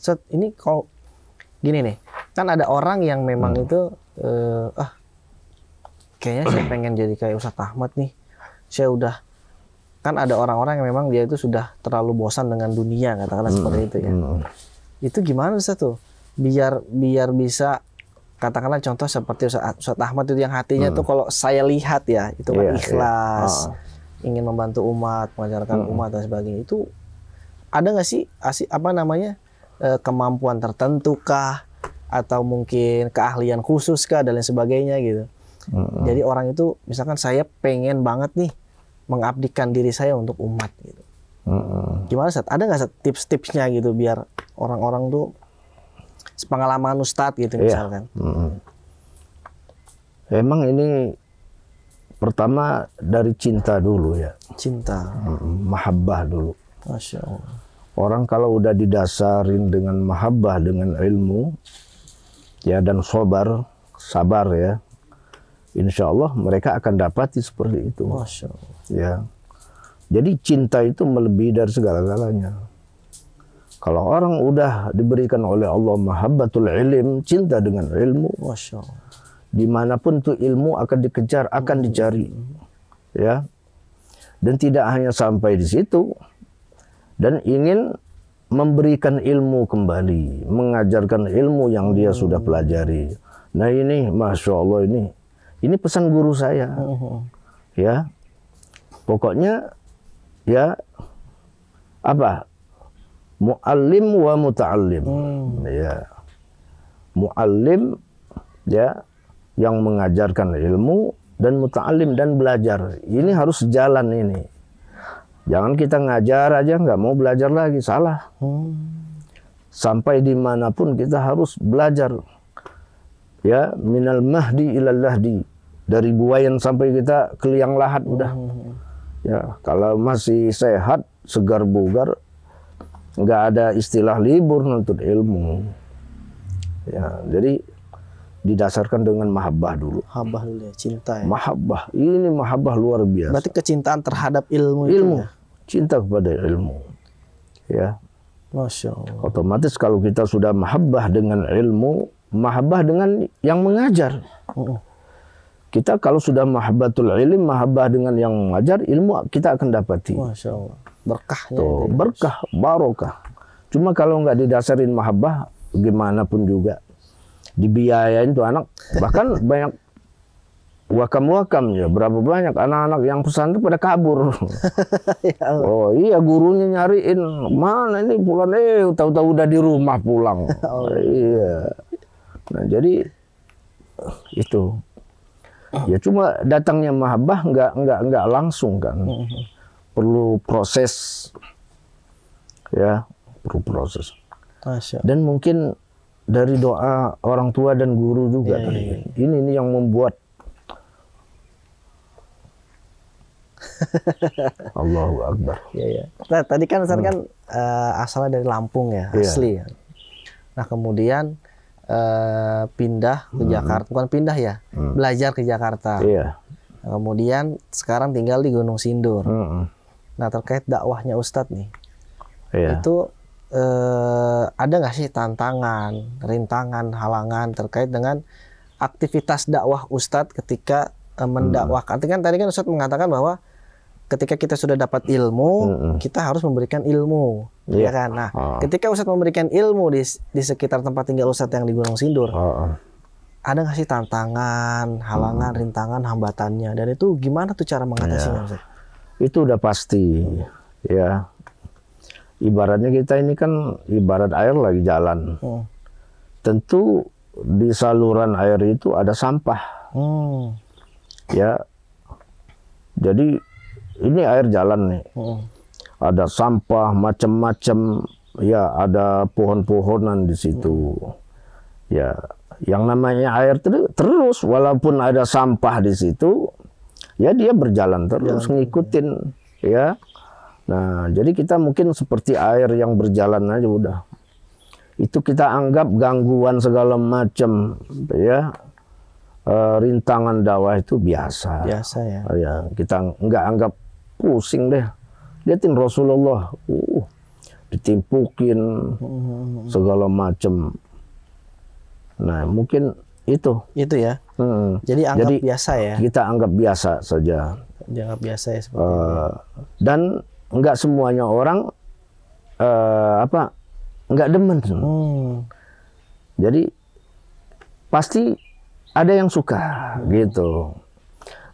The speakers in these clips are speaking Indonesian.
Ustaz, ini kalau gini nih, kan ada orang yang memang itu kayaknya saya pengen jadi kayak Ustaz Ahmad nih. Saya udah, kan ada orang-orang yang memang dia itu sudah terlalu bosan dengan dunia, katakanlah seperti itu ya. Itu gimana Ustaz tuh? Biar bisa, katakanlah contoh seperti Ustaz Ahmad itu yang hatinya tuh kalau saya lihat ya, itu kan ikhlas, ingin membantu umat, mengajarkan umat dan sebagainya. Itu ada nggak sih kemampuan tertentu kah, atau mungkin keahlian khusus kah dan lain sebagainya gitu. Jadi orang itu misalkan saya pengen banget nih mengabdikan diri saya untuk umat gitu. Gimana Ustaz? Ada nggak tips-tipsnya gitu biar orang-orang tuh sepengalaman Ustadz gitu misalkan? Emang ini pertama dari cinta dulu ya. Cinta. Mahabbah dulu. Masya Allah. Orang kalau udah didasarin dengan mahabbah, dengan ilmu, ya dan sabar ya, insya Allah mereka akan dapati seperti itu. Masya Allah. Ya, jadi cinta itu melebihi dari segala-galanya. Kalau orang udah diberikan oleh Allah mahabbatul ilm, cinta dengan ilmu, Masya Allah, dimanapun tuh ilmu akan dikejar, akan dicari, ya. Dan tidak hanya sampai di situ, dan ingin memberikan ilmu kembali, mengajarkan ilmu yang dia sudah pelajari. Nah ini, Masya Allah, ini pesan guru saya, ya. Pokoknya, ya, apa? Mu'allim wa muta'allim, ya. Mu'allim, ya, yang mengajarkan ilmu, dan muta'allim, dan belajar. Ini harus jalan ini. Jangan kita ngajar aja nggak mau belajar lagi, salah. Sampai dimanapun kita harus belajar. Ya, minal mahdi ilal lahdi, dari buayan sampai kita ke liang lahat udah. Ya, kalau masih sehat, segar bugar, nggak ada istilah libur nuntut ilmu. Ya, jadi didasarkan dengan mahabbah dulu. Mahabbah dulu ya, cinta ya. Mahabbah, ini mahabbah luar biasa. Berarti kecintaan terhadap ilmu itu ya? Cinta kepada ilmu, ya. Masya Allah. Otomatis kalau kita sudah mahabbah dengan ilmu, mahabbah dengan yang mengajar. Kita kalau sudah mahabbatul ilm, mahabbah dengan yang mengajar, ilmu kita akan dapati. Masya Allah. Berkahnya. Tuh, berkah, barokah. Cuma kalau nggak didasarin mahabbah, gimana pun juga dibiayain tuh anak. Bahkan banyak wakam ya, berapa banyak anak-anak yang pesantren pada kabur. Ya, oh iya, gurunya nyariin, mana ini pulang, tahu-tahu udah di rumah pulang. Iya. Nah jadi itu ya, cuma datangnya mahabbah nggak langsung kan, perlu proses, ya, perlu proses. Dan mungkin dari doa orang tua dan guru juga. Ya. Ini yang membuat Allahu Akbar. Ya. Nah, tadi kan Ustaz kan asalnya dari Lampung ya, asli. Nah kemudian pindah ke Jakarta, bukan pindah ya, belajar ke Jakarta. Iya. Nah, kemudian sekarang tinggal di Gunung Sindur. Nah terkait dakwahnya Ustadz nih, itu ada nggak sih tantangan, rintangan, halangan terkait dengan aktivitas dakwah Ustadz ketika mendakwahkan? Tadi kan Ustadz mengatakan bahwa ketika kita sudah dapat ilmu, kita harus memberikan ilmu, ya kan? Nah, ketika Ustadz memberikan ilmu di sekitar tempat tinggal Ustadz yang di Gunung Sindur, ada nggak sih tantangan, halangan, rintangan, hambatannya? Dan itu gimana tuh cara mengatasinya, Ustadz? Itu udah pasti, ya. Ibaratnya kita ini kan ibarat air lagi jalan. Tentu di saluran air itu ada sampah, ya. Jadi ini air jalan nih, ada sampah macam-macam, ya, ada pohon-pohonan di situ, ya. Yang namanya air terus, walaupun ada sampah di situ, ya dia berjalan terus, ngikutin, ya. Nah, jadi kita mungkin seperti air yang berjalan aja udah. Itu kita anggap gangguan segala macam, ya. Rintangan dakwah itu biasa. Biasa ya. Ya, kita nggak anggap pusing deh. Lihatin Rasulullah, ditimpukin segala macam. Nah, mungkin itu ya. Jadi anggap biasa ya. Kita anggap biasa saja. Dianggap biasa ya seperti itu. Dan enggak semuanya orang enggak demen. Jadi pasti ada yang suka gitu.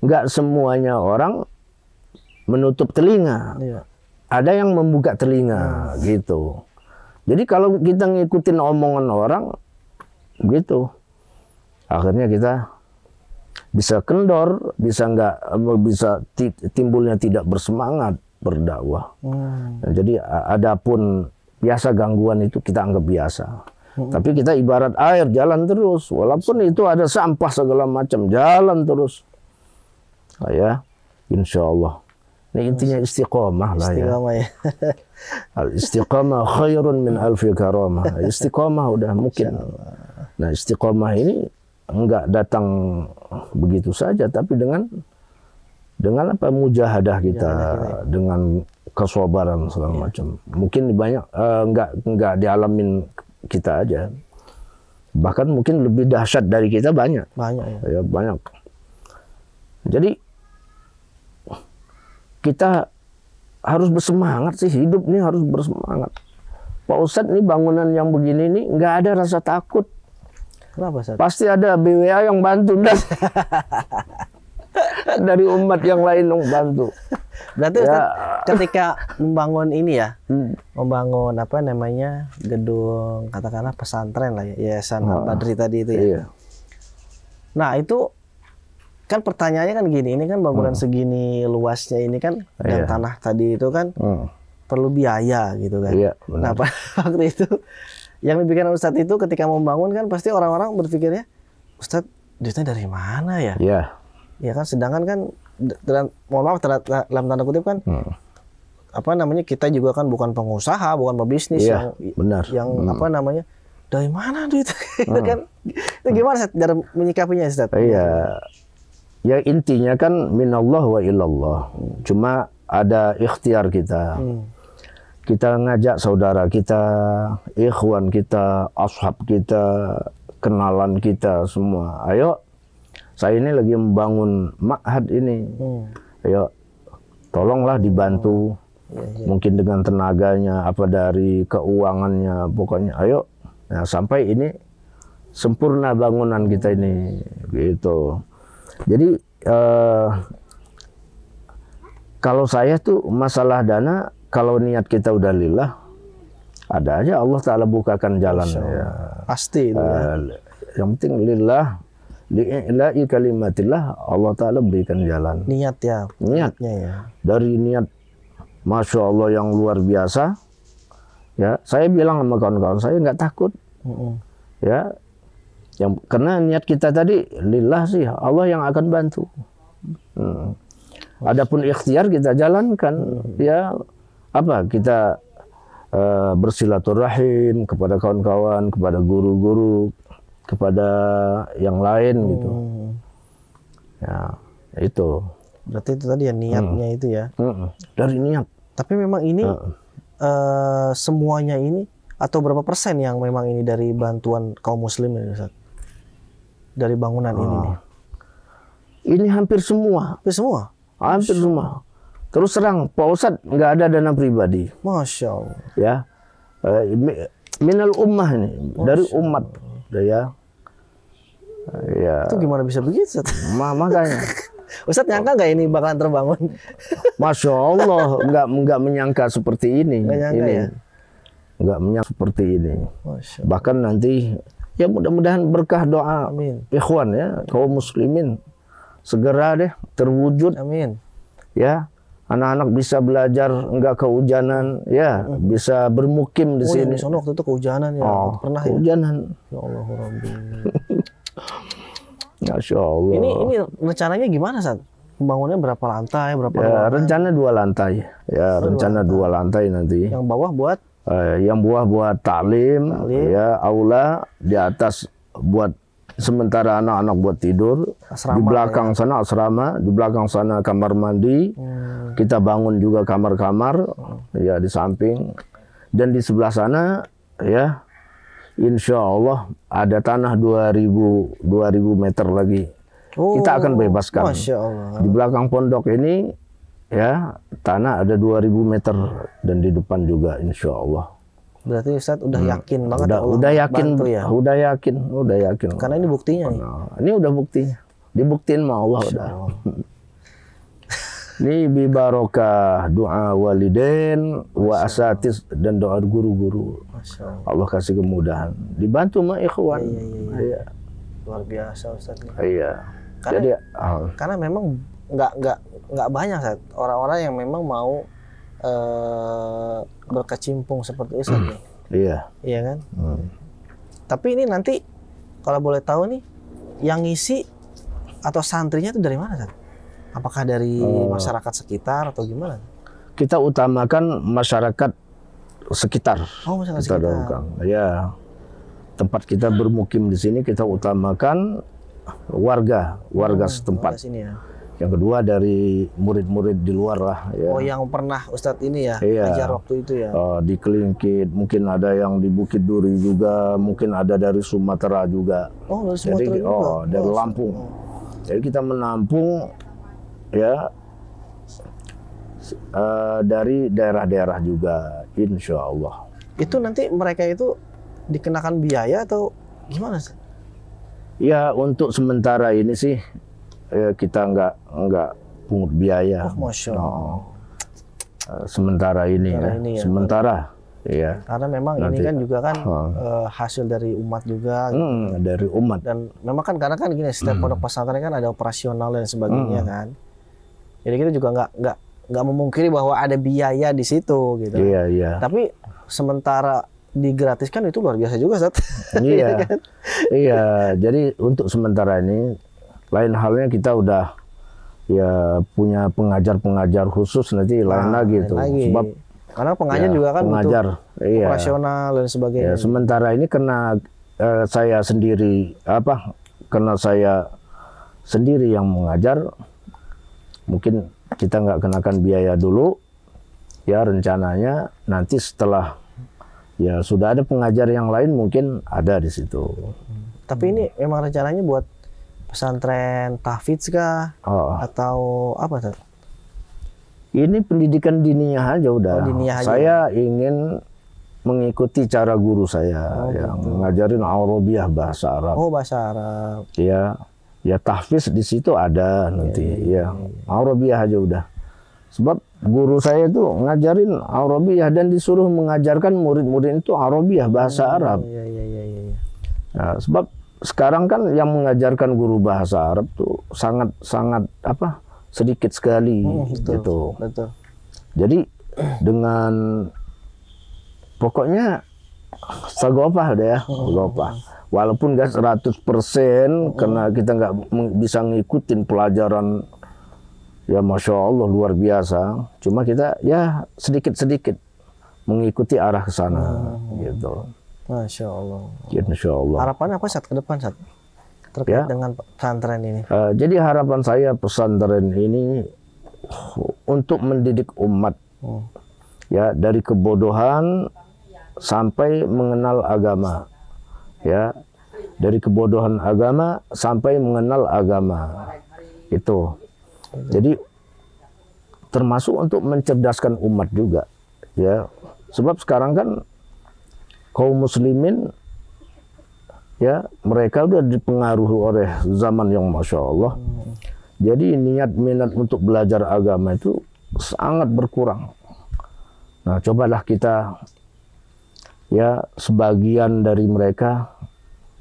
Enggak semuanya orang menutup telinga. Iya. Ada yang membuka telinga gitu. Jadi kalau kita ngikutin omongan orang gitu, akhirnya kita bisa kendor, bisa timbulnya tidak bersemangat berdakwah. Nah, jadi adapun biasa gangguan itu kita anggap biasa. Tapi kita ibarat air, jalan terus, walaupun itu ada sampah segala macam, jalan terus. Nah, ya, insya Allah. Ini intinya istiqomah lah ya. Al-istiqamah khairun min alfi karamah. Istiqomah udah mungkin. Nah, istiqomah ini enggak datang begitu saja, tapi dengan mujahadah kita, dengan kesabaran segala macam. Mungkin banyak enggak dialamin kita aja. Bahkan mungkin lebih dahsyat dari kita banyak. Ya, banyak. Jadi kita harus bersemangat sih, hidup ini harus bersemangat. Pak Ustadz, ini bangunan yang begini nih nggak ada rasa takut. Kenapa, Ustadz? Pasti ada BWA yang bantu dan dari umat yang lain yang bantu. Berarti Ustadz, ketika membangun ini ya, membangun gedung katakanlah pesantren lah ya, Yayasan Al-Badri tadi itu ya. Iya. Nah itu kan pertanyaannya kan gini, ini kan bangunan segini luasnya ini kan, dan tanah tadi itu kan perlu biaya gitu kan. Iya, nah waktu itu yang dibikin Ustadz itu ketika membangun kan pasti orang-orang berpikirnya, Ustadz duitnya dari mana ya? Iya. Ya kan, sedangkan kan mohon maaf dalam tanda kutip kan kita juga kan bukan pengusaha, bukan pebisnis yang dari mana duit itu kan. Itu gimana Ustadz cara menyikapinya Ustadz? Iya. Ya intinya kan minallah wa ilallah. Cuma ada ikhtiar kita. Kita ngajak saudara kita, ikhwan kita, ashab kita, kenalan kita semua. Ayo, saya ini lagi membangun ma'had ini. Ayo, tolonglah dibantu. Mungkin dengan tenaganya, apa dari keuangannya, pokoknya ayo. Nah, sampai ini sempurna bangunan kita ini, gitu. Jadi kalau saya tuh masalah dana, kalau niat kita udah lillah, ada aja Allah Ta'ala bukakan jalan. Ya. Pasti itu ya. Yang penting lillah, li'ila'i kalimatillah, Allah Ta'ala berikan jalan. Niat ya. Niatnya ya. Dari niat Masya Allah yang luar biasa, ya saya bilang sama kawan-kawan saya nggak takut. Ya. Karena niat kita tadi lillah sih, Allah yang akan bantu. Adapun ikhtiar kita jalankan, ya kita bersilaturahim kepada kawan-kawan, kepada guru-guru, kepada yang lain gitu. Ya itu. Berarti itu tadi ya niatnya itu ya. Dari niat. Tapi memang ini semuanya ini atau berapa persen yang memang ini dari bantuan kaum muslimin Ustaz? Dari bangunan ini nih. Ini hampir semua. Hampir semua? Hampir semua. Terus terang, Pak Ustadz nggak ada dana pribadi. Masya Allah. Ya, minal ummah ini, dari umat. Ya. Itu gimana bisa begitu, Ustadz? Makanya. Ustadz nyangka nggak ini bakalan terbangun? Masya Allah, nggak menyangka seperti ini. Nggak nyangka ini. Ya? Nggak menyangka seperti ini. Bahkan nanti, ya mudah-mudahan berkah doa ikhwan ya, kaum muslimin segera deh terwujud. Amin. Ya, anak-anak bisa belajar enggak kehujanan, ya, bisa bermukim di sini. Di sana waktu itu kehujanan ya, pernah kehujanan. Ya Allah Rabbi. Masya Allah. Ini rencananya gimana Ustaz? Pembangunannya berapa lantai, berapa ruangan? Rencana 2 lantai. Ya, rencana 2 lantai nanti. Yang bawah buat taklim, ya, aula, di atas buat sementara anak-anak buat tidur. Asrama, di belakang sana asrama, di belakang sana kamar mandi. Kita bangun juga kamar-kamar, ya di samping. Dan di sebelah sana ya, insya Allah ada tanah 2000 meter lagi. Kita akan bebaskan. Masya Allah. Di belakang pondok ini ya, tanah ada 2000 meter dan di depan juga insya Allah. Berarti Ustadz udah yakin banget. Udah yakin ya? Udah yakin. Karena ini buktinya nih. Ini udah buktinya. Dibuktiin sama Allah udah. Ini bi barokah doa walidain wa asatis dan doa guru-guru. Allah kasih kemudahan. Dibantu sama ikhwan. Iya. Luar biasa Ustaz. Iya. Karena memang nggak banyak Ustaz, orang-orang yang memang mau berkecimpung seperti Ustaz nih. Iya. Iya kan? Tapi ini nanti kalau boleh tahu nih, yang ngisi atau santrinya itu dari mana Ustaz? Apakah dari masyarakat sekitar atau gimana? Kita utamakan masyarakat sekitar. Oh, masyarakat sekitar. Ya. Tempat kita bermukim di sini kita utamakan warga setempat. Sini ya. Yang kedua dari murid-murid di luar lah. Ya. Oh, yang pernah Ustadz ini ya, iya. Ajar waktu itu ya. Di Kelingkit, mungkin ada yang di Bukit Duri juga, mungkin ada dari Sumatera juga. Oh, dari Sumatera juga. Dari Lampung. Jadi kita menampung ya dari daerah-daerah juga, insya Allah. Itu nanti mereka itu dikenakan biaya atau gimana sih? Ya, untuk sementara ini sih kita nggak pungut biaya. Oh, Masya Allah. Sementara ini ya. Sementara. Iya. Karena memang nanti, ini kan juga kan hasil dari umat juga. Dari umat. Dan memang kan karena kan gini, setiap pondok pesantren kan ada operasional dan sebagainya kan. Jadi kita juga nggak memungkiri bahwa ada biaya di situ gitu. Iya. Tapi sementara digratiskan itu luar biasa juga, Ustaz. Iya. Iya. Jadi untuk sementara ini, lain halnya kita udah ya punya pengajar khusus nanti lain lagi tuh. Sebab karena pengajar juga kan pengajar, butuh operasional dan sebagainya. Ya, sementara ini karena saya sendiri karena saya sendiri yang mengajar, mungkin kita nggak kenakan biaya dulu. Ya, rencananya nanti setelah ya sudah ada pengajar yang lain mungkin ada di situ. Tapi ini memang rencananya buat pesantren tahfidz kah? Atau apa tuh? Ini pendidikan diniyah aja udah. Diniyah aja. Saya ingin mengikuti cara guru saya yang ngajarin Arabiyah bahasa Arab. Oh, bahasa Arab. Ya tahfiz di situ ada nanti. Ya. Arabiyah aja udah. Sebab guru saya itu ngajarin Arabiyah dan disuruh mengajarkan murid-murid itu Arabiyah bahasa Arab. Iya. Nah, sebab sekarang kan yang mengajarkan guru bahasa Arab tuh sangat sedikit sekali gitu. Betul. Jadi dengan pokoknya sagopah deh ya, sagopah. Walaupun nggak 100% karena kita nggak bisa ngikutin pelajaran ya, Masya Allah luar biasa. Cuma kita ya sedikit-sedikit mengikuti arah ke sana gitu. Masya Allah. Insya Allah. Harapannya apa ke depan terkait dengan pesantren ini? Jadi harapan saya pesantren ini untuk mendidik umat ya, dari kebodohan sampai mengenal agama, ya, dari kebodohan agama sampai mengenal agama itu. Jadi termasuk untuk mencerdaskan umat juga, ya, sebab sekarang kan kaum muslimin ya, mereka udah dipengaruhi oleh zaman yang Masya Allah. Jadi niat minat untuk belajar agama itu sangat berkurang. Nah, cobalah kita ya, sebagian dari mereka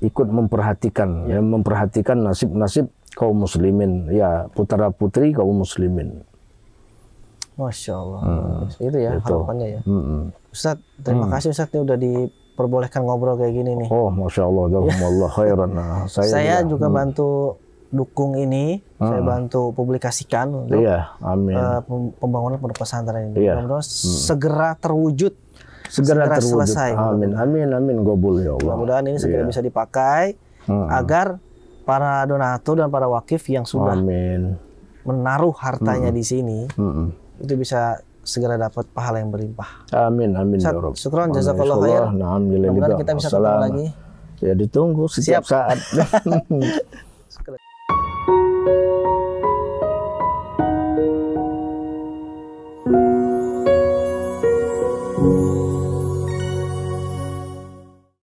ikut memperhatikan nasib-nasib kaum muslimin, ya, putra-putri kaum muslimin. Masya Allah. Itu ya harapannya ya. Ustadz, terima kasih Ustadz udah diperbolehkan ngobrol kayak gini nih. Oh, Masya Allah, jazakumullah khairan. Saya juga bantu dukung ini, saya bantu publikasikan untuk pembangunan pondok pesantren ini. Mudah-mudahan segera terwujud, segera selesai. Amin, gobul ya Allah. Mudah-mudahan ini segera bisa dipakai agar para donatur dan para wakif yang sudah menaruh hartanya di sini itu bisa segera dapat pahala yang berlimpah. Amin amin ya Rabb. Syukran jazakallahu khair. Mudah-mudahan kita bisa ketemu lagi. Ya ditunggu setiap saat.